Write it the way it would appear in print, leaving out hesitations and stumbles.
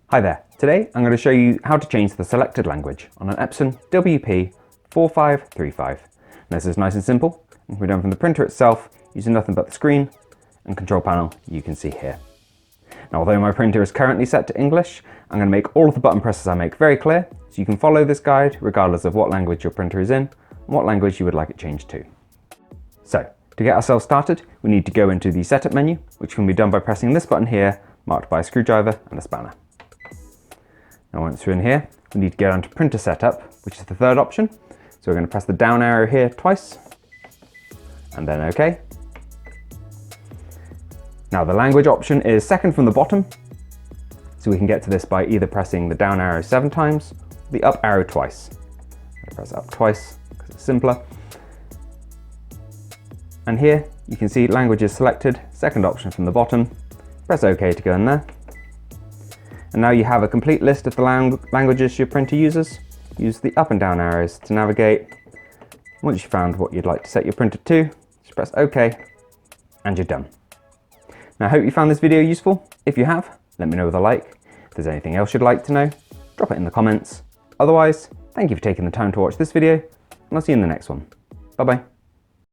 Hi there, today I'm going to show you how to change the selected language on an Epson WP-4535. This is nice and simple, and can be done from the printer itself using nothing but the screen and control panel you can see here. Now, although my printer is currently set to English, I'm going to make all of the button presses I make very clear, so you can follow this guide regardless of what language your printer is in and what language you would like it changed to. So, to get ourselves started, we need to go into the setup menu, which can be done by pressing this button here, marked by a screwdriver and a spanner. Now once we're in here, we need to go down to printer setup, which is the third option. So we're going to press the down arrow here twice, and then OK. Now the language option is second from the bottom, so we can get to this by either pressing the down arrow 7 times, or the up arrow twice. I press up twice because it's simpler. And here you can see language is selected, second option from the bottom. Press OK to go in there. And now you have a complete list of the languages your printer uses. Use the up and down arrows to navigate. Once you've found what you'd like to set your printer to, just press OK, and you're done. Now I hope you found this video useful. If you have, let me know with a like. If there's anything else you'd like to know, drop it in the comments. Otherwise, thank you for taking the time to watch this video, and I'll see you in the next one. Bye bye.